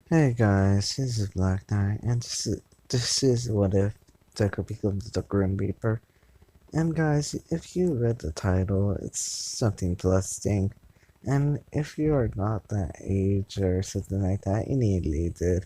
Hey guys, this is Black Knight, and this is what if Deku becomes the Grim Reaper. And guys, if you read the title, it's something blessing. And if you are not that age or something like that, you need to leave it.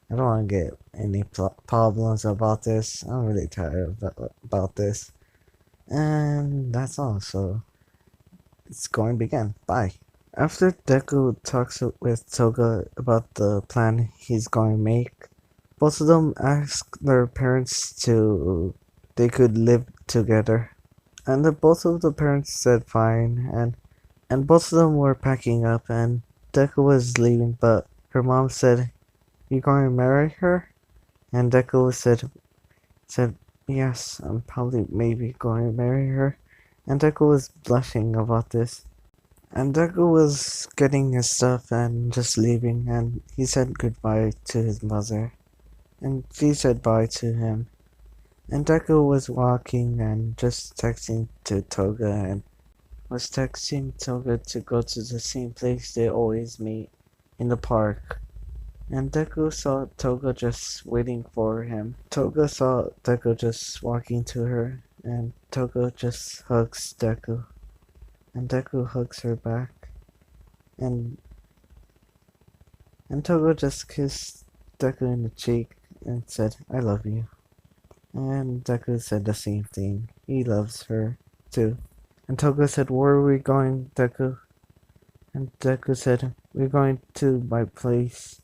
I don't want to get any problems about this. I'm really tired about this. And that's all, so it's going to begin. Bye. After Deku talks with Toga about the plan he's going to make, both of them ask their parents to they could live together. And both of the parents said fine, and both of them were packing up, and Deku was leaving, but her mom said, "You going to marry her?" And Deku said yes, I'm probably maybe going to marry her. And Deku was blushing about this. And Deku was getting his stuff and just leaving, and he said goodbye to his mother, and she said bye to him. And Deku was walking and just texting to Toga, and was texting Toga to go to the same place they always meet, in the park. And Deku saw Toga just waiting for him. Toga saw Deku just walking to her, and Toga just hugs Deku, and Deku hugs her back. And And Togo just kissed Deku in the cheek and said, I love you. And Deku said the same thing. He loves her, too. And Togo said, where are we going, Deku? And Deku said, we're going to my place.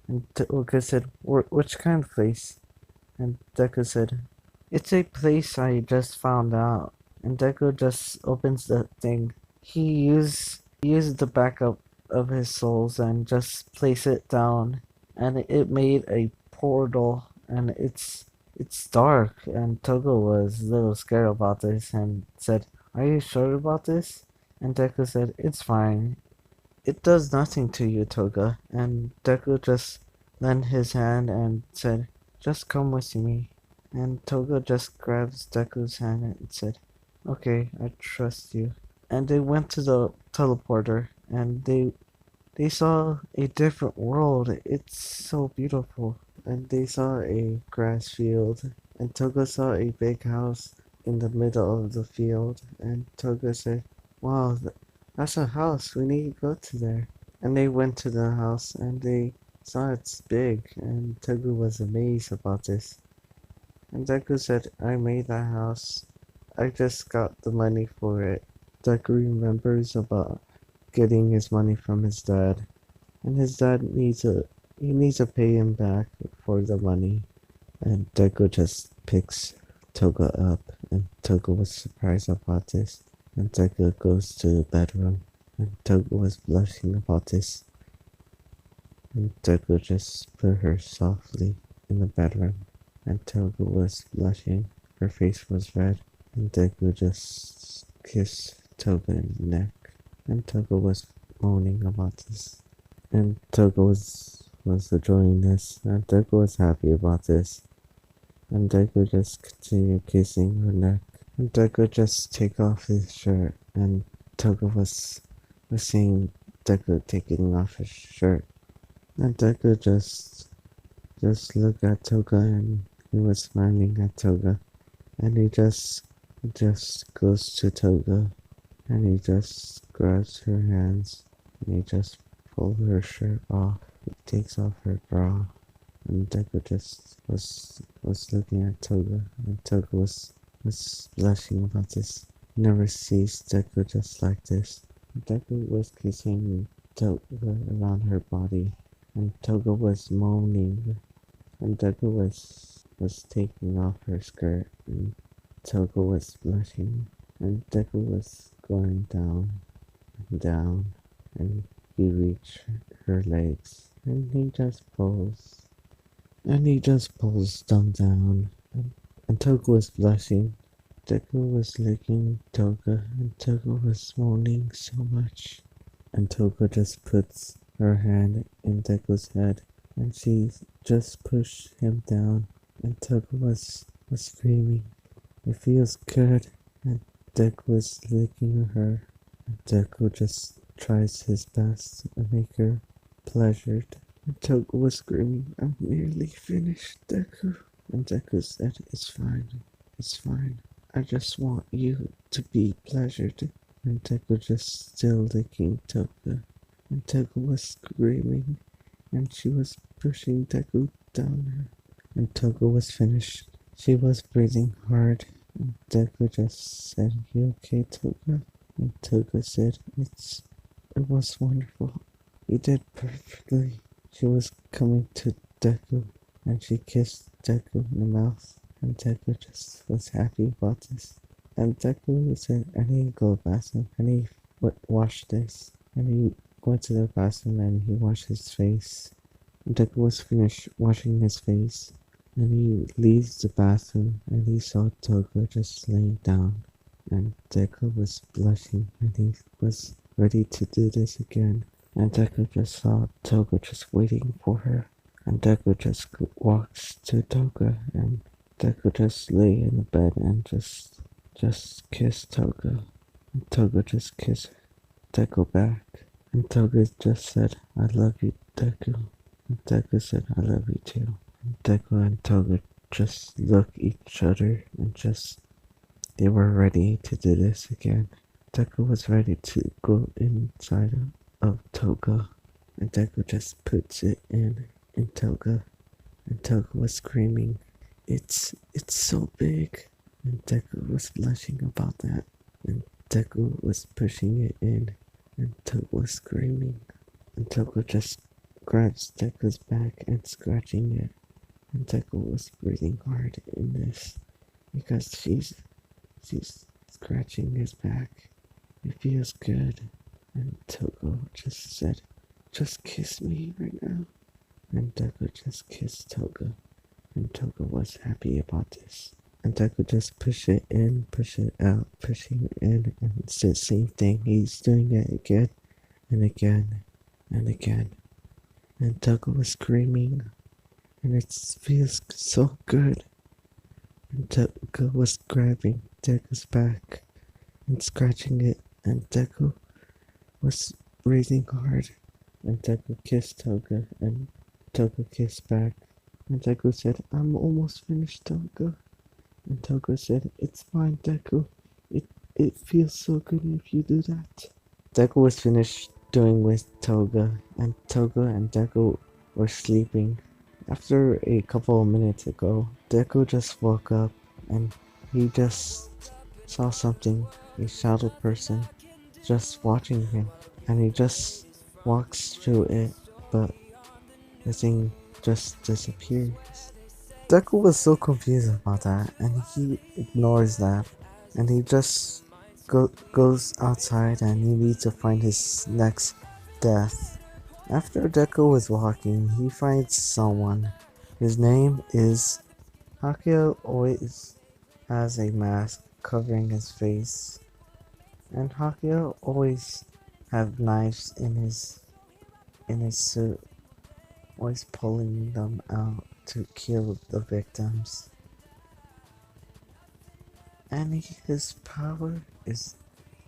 And Togo said, which kind of place? And Deku said, it's a place I just found out. And Deku just opens the thing. He used the backup of his souls and just place it down, and it made a portal, and it's dark. And Togo was a little scared about this and said, "Are you sure about this?" And Deku said, "It's fine. It does nothing to you, Toga." And Deku just lent his hand and said, "Just come with me." And Toga just grabs Deku's hand and said, "Okay, I trust you." And they went to the teleporter, and they saw a different world. It's so beautiful. And they saw a grass field, and Toga saw a big house in the middle of the field. And Toga said, "Wow, that's a house. We need to go to there." And they went to the house, and they saw it's big. And Toga was amazed about this. And Deku said, "I made that house. I just got the money for it." Deku remembers about getting his money from his dad, and his dad needs to pay him back for the money. And Deku just picks Toga up, and Toga was surprised about this. And Deku goes to the bedroom, and Toga was blushing about this. And Deku just put her softly in the bedroom, and Toga was blushing. Her face was red, and Deku just kissed Toga in the neck, and Toga was moaning about this. And Toga was enjoying this, and Toga was happy about this. And Deku just continued kissing her neck. And Deku just take off his shirt, and Toga was seeing Deku taking off his shirt. And Deku just looked at Toga, and he was smiling at Toga. And he just goes to Toga, and he just grabs her hands, and he just pulls her shirt off. He takes off her bra, and Deku just was looking at Toga, and Toga was blushing about this. Never sees Deku just like this. Deku was kissing Toga around her body, and Toga was moaning, and Deku was taking off her skirt, and Toga was blushing, and Deku was going down and down, and he reached her legs, and he just pulls them down, and Toga was blushing. Deku was licking Toga, and Toga was moaning so much. And Toga just puts her hand in Deku's head, and she just pushed him down, and Toga was screaming, "It feels good." And Deku was licking her, and Deku just tries his best to make her pleasured. And Toga was screaming, I'm nearly finished, Deku. And Deku said, it's fine, it's fine. I just want you to be pleasured. And Deku just still licking Toga. And Toga was screaming, and she was pushing Deku down her. And Toga was finished. She was breathing hard. And Deku just said, you okay, Toga? And Toga said, it was wonderful. You did perfectly. She was coming to Deku, and she kissed Deku in the mouth, and Deku just was happy about this. And Deku said, I need to go to the bathroom. I need to wash this. And he went to the bathroom and he washed his face. And Deku was finished washing his face, and he leaves the bathroom and he saw Toga just laying down. And Deku was blushing and he was ready to do this again. And Deku just saw Toga just waiting for her. And Deku just walks to Toga, and Deku just lay in the bed and just kissed Toga. And Toga just kissed Deku back. And Toga just said, I love you, Deku. And Deku said, I love you too. And Deku and Toga just looked each other and they were ready to do this again. Deku was ready to go inside of Toga, and Deku just puts it in Toga, and Toga was screaming, it's so big, and Deku was blushing about that, and Deku was pushing it in, and Toga was screaming, and Toga just grabs Deku's back and scratching it, and Deku was breathing hard in this, because she's scratching his back. It feels good. And Togo just said, just kiss me right now. And Deku just kissed Toga. And Toga was happy about this. And Deku just push it in, push it out, pushing it in. And it's the same thing. He's doing it again and again and again. And Toga was screaming. And it feels so good. And Toga was grabbing Deku's back and scratching it. And Deku was breathing hard, and Deku kissed Toga, and Toga kissed back, and Deku said, I'm almost finished, Toga, and Toga said, it's fine, Deku, it feels so good if you do that. Deku was finished doing with Toga and Deku were sleeping. After a couple of minutes ago, Deku just woke up, and he just saw something, a shadow person, just watching him, and he just walks through it, but the thing just disappears. Deku was so confused about that, and he ignores that, and he just goes outside and he needs to find his next death. After Deku was walking, he finds someone. His name is Hakio. Always has a mask covering his face, and Hakio always have knives in his suit, always pulling them out to kill the victims. And his power is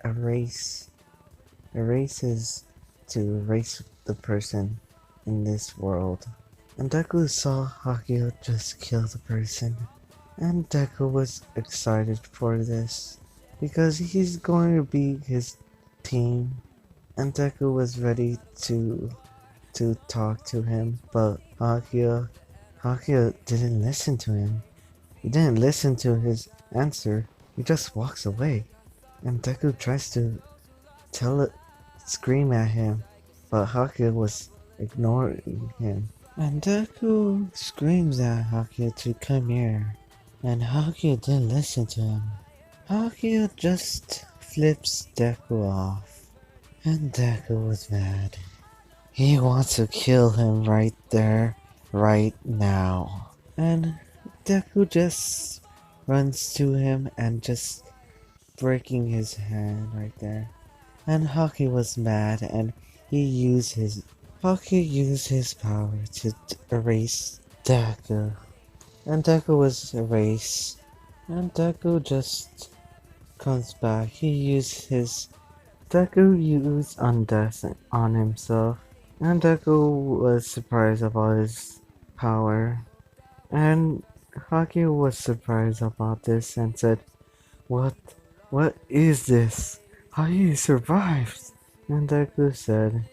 erase. Erase is to erase the person in this world. And Deku saw Hakio just kill the person. And Deku was excited for this, because he's going to be his team. And Deku was ready to talk to him, but Hakio didn't listen to him. He didn't listen to his answer. He just walks away. And Deku tries to scream at him, but Hakio was ignoring him. And Deku screams at Hakio to come here, and Hakio didn't listen to him. Hakio just flips Deku off, and Deku was mad. He wants to kill him right there, right now. And Deku just runs to him and just breaking his hand right there. And Haki was mad, and he used his power to erase Deku. And Deku was erased. And Deku just comes back. Deku used undeath on himself. And Deku was surprised about his power. And Haki was surprised about this and said, What? What is this? How you survived? And Deku said,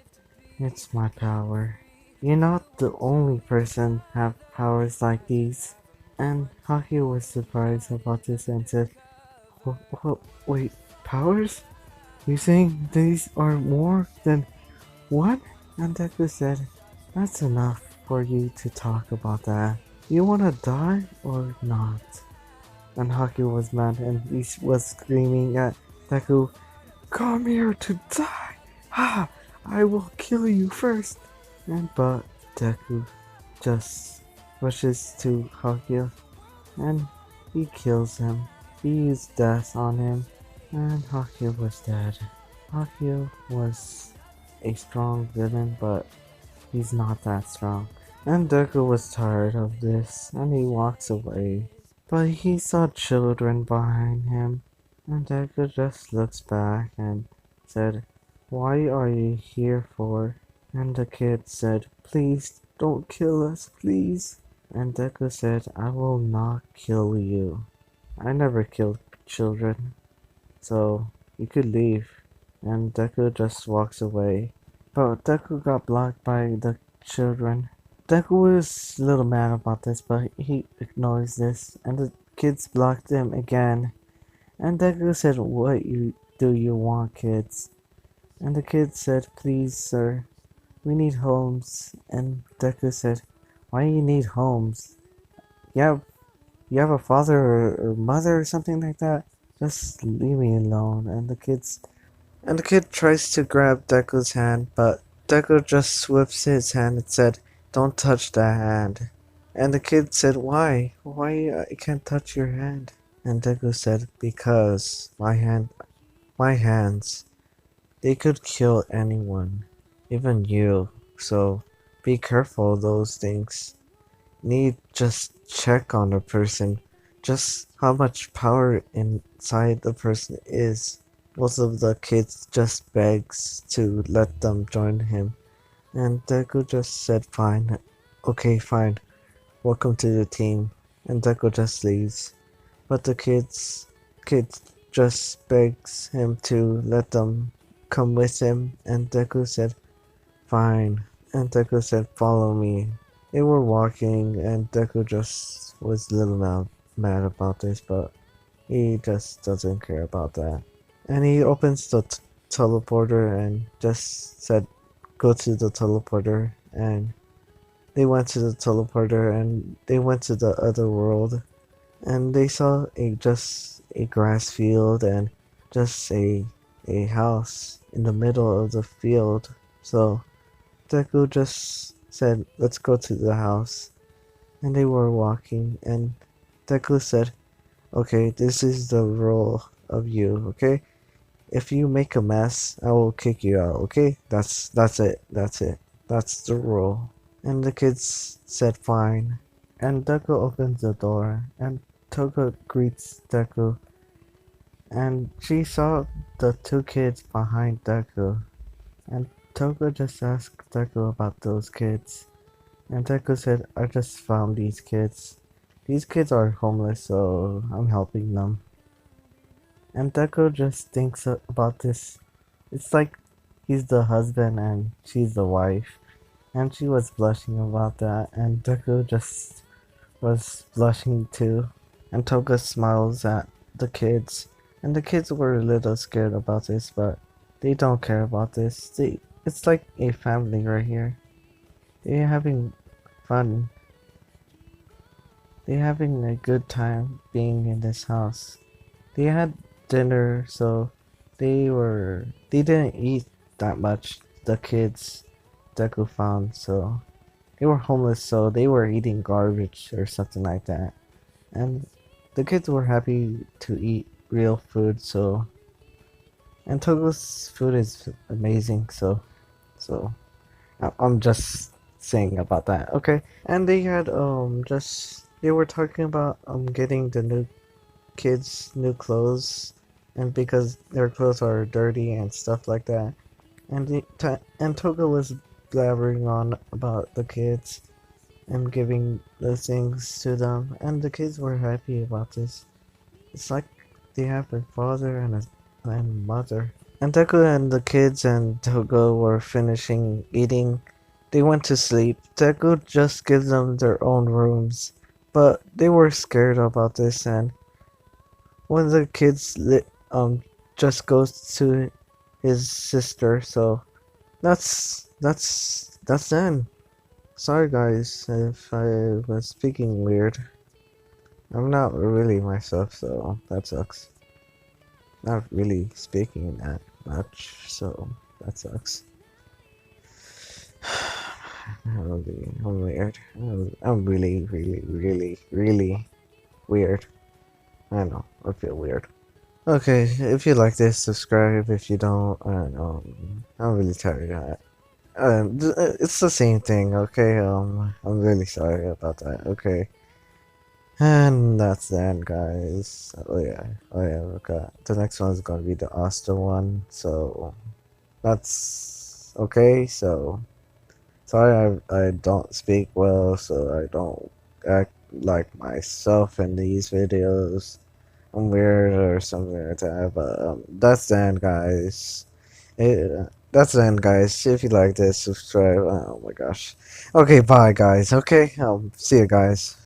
It's my power. You're not the only person have powers like these. And Haki was surprised about this and said, Wait, powers? You saying these are more than one? And Deku said, That's enough for you to talk about that. You wanna die or not? And Haki was mad and he was screaming at Deku, Come here to die! Ha! I will kill you first! But Deku just rushes to Haki and he kills him. He used death on him and Haki was dead. Haki was a strong villain, but he's not that strong. And Deku was tired of this and he walks away. But he saw children behind him, and Deku just looks back and said, Why are you here for? And the kid said, Please don't kill us, please. And Deku said, I will not kill you. I never killed children, so you could leave. And Deku just walks away. But Deku got blocked by the children. Deku was a little mad about this, but he ignores this, and the kids blocked him again. And Deku said, do you want, kids? And the kids said, Please, sir, we need homes. And Deku said, Why do you need homes? You have a father or mother or something like that? Just leave me alone. And the kid tries to grab Deku's hand, but Deku just swipes his hand and said, Don't touch that hand. And the kid said, Why? Why I can't touch your hand? And Deku said, Because my hands, they could kill anyone, even you. So be careful of those things. Need just check on a person, just how much power inside the person is. Most of the kids just begs to let them join him. And Deku just said, Fine. Okay, fine. Welcome to the team. And Deku just leaves. But the kids just begs him to let them come with him. And Deku said, Fine. And Deku said, Follow me. They were walking and Deku just was a little mad about this, but he just doesn't care about that. And he opens the teleporter and just said, Go to the teleporter. And they went to the teleporter and they went to the other world. And they saw just a grass field and just a house in the middle of the field. So Deku just said, Let's go to the house. And they were walking and Deku said, Okay, this is the rule of you, okay? If you make a mess, I will kick you out, okay? That's it. That's it. That's the rule. And the kids said fine. And Deku opens the door and Toga greets Deku. And she saw the two kids behind Deku. And Toga just asked Deku about those kids. And Deku said, I just found these kids. These kids are homeless, so I'm helping them. And Deku just thinks about this. It's like he's the husband and she's the wife. And she was blushing about that. And Deku just was blushing too. And Toga smiles at the kids. And the kids were a little scared about this, but they don't care about this. It's like a family right here. They're having fun. They're having a good time being in this house. They had dinner, so they didn't eat that much. The kids Deku found, so they were homeless, so they were eating garbage or something like that. And the kids were happy to eat real food, so and Togo's food is amazing, so I'm just saying about that, okay? And they had they were talking about getting the new kids new clothes, and because their clothes are dirty and stuff like that. And and Toga was blabbering on about the kids and giving the things to them, and the kids were happy about this. It's like they have a father and mother. And Deku and the kids and Togo were finishing eating. They went to sleep. Deku just gives them their own rooms, but they were scared about this. And one of the kids just goes to his sister. So that's then. Sorry guys if I was speaking weird. I'm not really myself, so that sucks. Not really speaking that much, so that sucks. I'm weird. I'm really, really, really, really weird. I know, I feel weird. Okay, if you like this, subscribe. If you don't, I don't know. I'm really tired of that. It's the same thing, okay? I'm really sorry about that, okay? And that's the end, guys. Oh yeah, okay. The next one is gonna be the Asta one, so that's okay. So sorry, I don't speak well, so I don't act like myself in these videos. I'm weird or something like that, but that's the end, guys. That's the end, guys. If you like this, subscribe. Oh my gosh. Okay, bye, guys. Okay, see you guys.